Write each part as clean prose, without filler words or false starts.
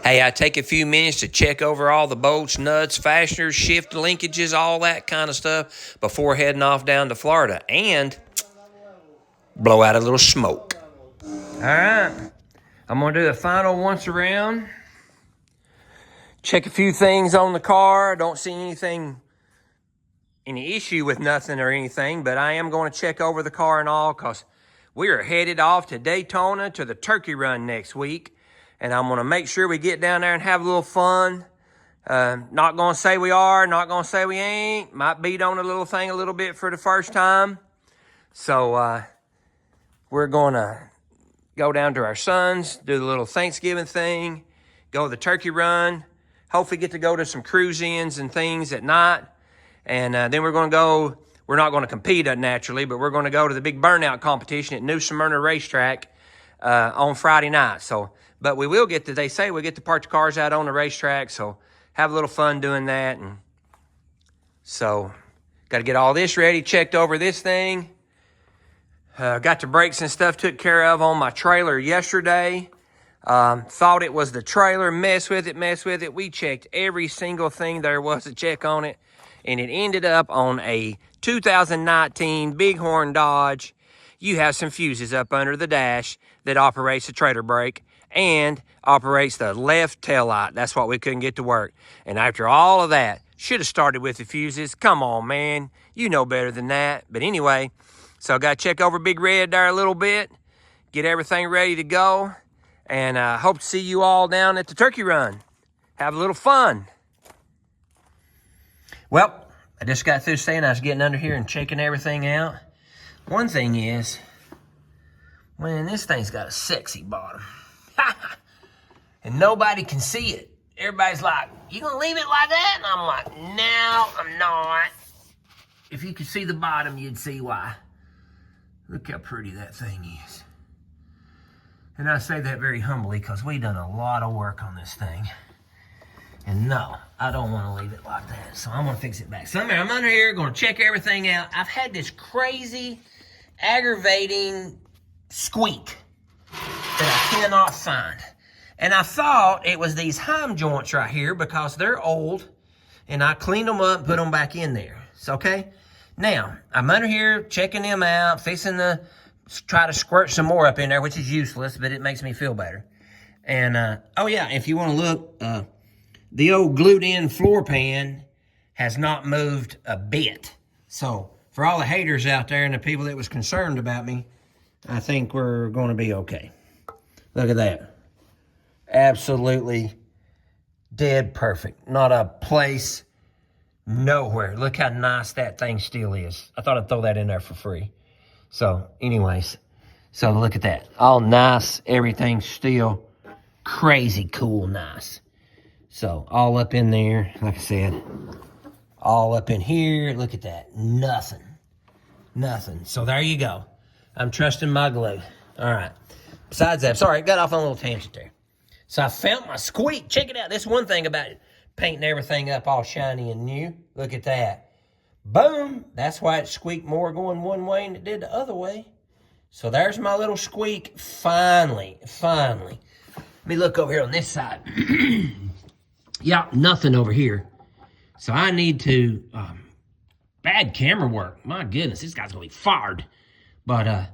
Hey, I take a few minutes to check over all the bolts, nuts, fasteners, shift linkages, all that kind of stuff before heading off down to Florida and blow out a little smoke. All right, I'm going to do the final once around. Check a few things on the car. Don't see any issue with nothing or anything, but I am going to check over the car and all because we are headed off to Daytona to the turkey run next week. And I'm going to make sure we get down there and have a little fun. Not going to say we are, not going to say we ain't. Might beat on a little thing a little bit for the first time. So we're going to go down to our sons, do the little Thanksgiving thing, go to the turkey run, hopefully get to go to some cruise-ins and things at night. And then we're going to go, we're not going to compete naturally, but we're going to go to the big burnout competition at New Smyrna Racetrack on Friday night. But we will get to, they say we get to park the cars out on the racetrack, so have a little fun doing that. And so, got to get all this ready, checked over this thing. Got the brakes and stuff took care of on my trailer yesterday. Thought it was the trailer, mess with it. We checked every single thing there was to check on it. And it ended up on a 2019 Bighorn Dodge. You have some fuses up under the dash that operates the trailer brake and operates the left tail light. That's what we couldn't get to work. And after all of that, should have started with the fuses. Come on, man. You know better than that. But anyway, so I got to check over Big Red there a little bit, get everything ready to go, and hope to see you all down at the turkey run. Have a little fun. Well, I just got through saying I was getting under here and checking everything out. One thing is, man, this thing's got a sexy bottom. And nobody can see it. Everybody's like, you gonna leave it like that? And I'm like, no, I'm not. If you could see the bottom, you'd see why. Look how pretty that thing is. And I say that very humbly because we done a lot of work on this thing. And no, I don't want to leave it like that. So I'm going to fix it back. So I'm under here going to check everything out. I've had this crazy, aggravating squeak that I cannot find. And I thought it was these heim joints right here because they're old. And I cleaned them up and put them back in there. So, okay? Now, I'm under here checking them out, fixing to try to squirt some more up in there, which is useless, but it makes me feel better. And, oh yeah, if you want to look, the old glued-in floor pan has not moved a bit. So, for all the haters out there and the people that was concerned about me, I think we're going to be okay. Look at that. Absolutely dead perfect. Not a place nowhere. Look how nice that thing still is. I thought I'd throw that in there for free. So, anyways. So, look at that. All nice. Everything's still crazy cool nice. So, all up in there, like I said, all up in here. Look at that. Nothing. Nothing. So, there you go. I'm trusting my glue. All right. Besides that, sorry, got off on a little tangent there. So, I found my squeak. Check it out. That's one thing about it. Painting everything up all shiny and new. Look at that. Boom. That's why it squeaked more going one way than it did the other way. So, there's my little squeak. Finally. Let me look over here on this side. Yeah, nothing over here. So I need to, bad camera work. My goodness, this guy's gonna be fired. But,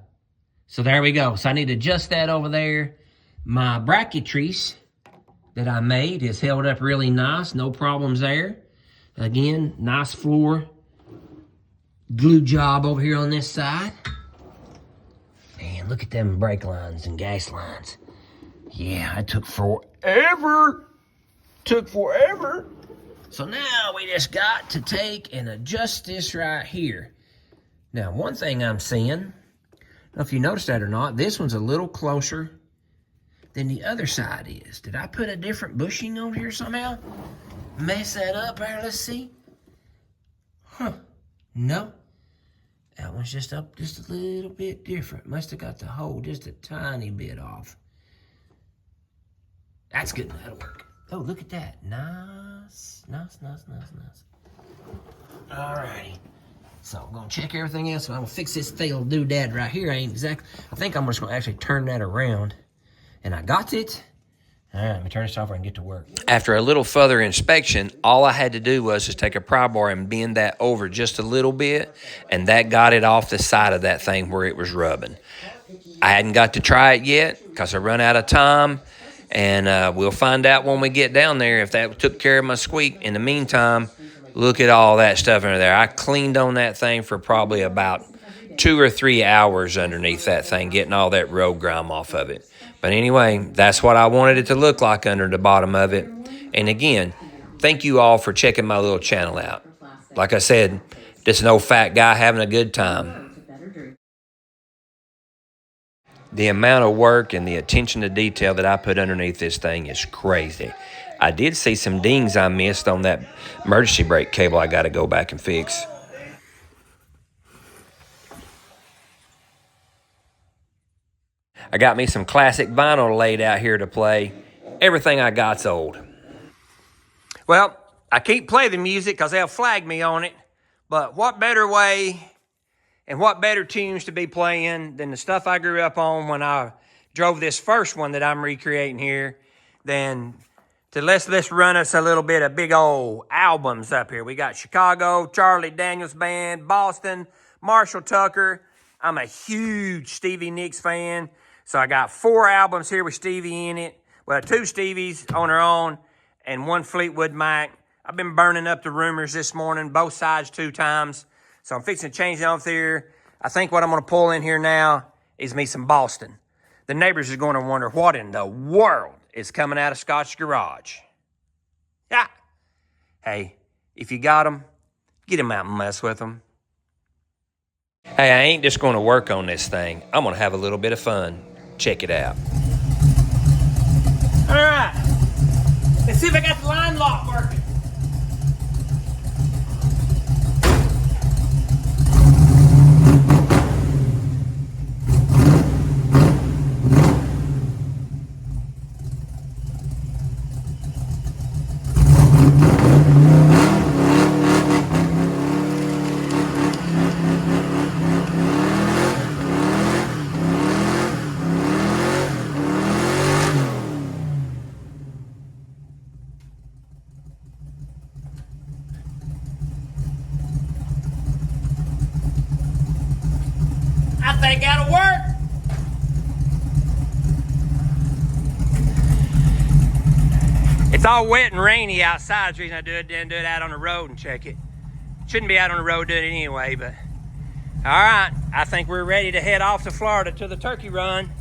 so there we go. So I need to adjust that over there. My bracketrice that I made is held up really nice. No problems there. Again, nice floor glue job over here on this side. Man, look at them brake lines and gas lines. Yeah, it took forever. So now we just got to take and adjust this right here. Now, one thing I'm seeing, I don't know if you noticed that or not, this one's a little closer than the other side is. Did I put a different bushing on here somehow? Mess that up there, let's see. Huh, no. That one's just up just a little bit different. Must have got the hole just a tiny bit off. That's good, that'll work. Oh, look at that. Nice. Alrighty. So I'm gonna check everything else. So I'm gonna fix this little doodad right here. I think I'm just gonna actually turn that around. And I got it. All right, let me turn this off and get to work. After a little further inspection, all I had to do was just take a pry bar and bend that over just a little bit, and that got it off the side of that thing where it was rubbing. I hadn't got to try it yet because I run out of time, and we'll find out when we get down there if that took care of my squeak. In the meantime, look at all that stuff under there. I cleaned on that thing for probably about 2 or 3 hours underneath that thing, getting all that road grime off of it. But anyway, that's what I wanted it to look like under the bottom of it. And again, thank you all for checking my little channel out. Like I said, just an old fat guy having a good time. The amount of work and the attention to detail that I put underneath this thing is crazy. I did see some dings I missed on that emergency brake cable I got to go back and fix. I got me some classic vinyl laid out here to play. Everything I got's old. Well, I can't play the music because they'll flag me on it. But what better way and what better tunes to be playing than the stuff I grew up on when I drove this first one that I'm recreating here than to let's run us a little bit of big old albums up here. We got Chicago, Charlie Daniels Band, Boston, Marshall Tucker. I'm a huge Stevie Nicks fan. So I got 4 albums here with Stevie in it. Well, 2 Stevies on their own and 1 Fleetwood Mac. I've been burning up the Rumors this morning, both sides 2 times. So I'm fixing to change it off there. I think what I'm going to pull in here now is me some Boston. The neighbors are going to wonder what in the world is coming out of Scott's garage. Yeah. Hey, if you got them, get them out and mess with them. Hey, I ain't just going to work on this thing. I'm going to have a little bit of fun. Check it out. All right. Let's see if I got the line lock working. I think that'll work. It's all wet and rainy outside. That's the reason I didn't do it out on the road and check it. Shouldn't be out on the road doing it anyway, but all right. I think we're ready to head off to Florida to the turkey run.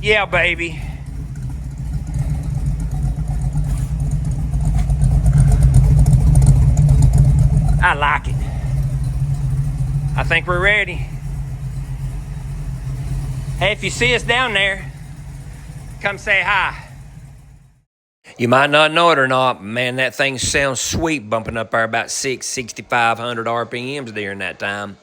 Yeah, baby. I like it. I think we're ready. Hey, if you see us down there, come say hi. You might not know it or not, but man, that thing sounds sweet bumping up there about 6,500 RPMs during that time.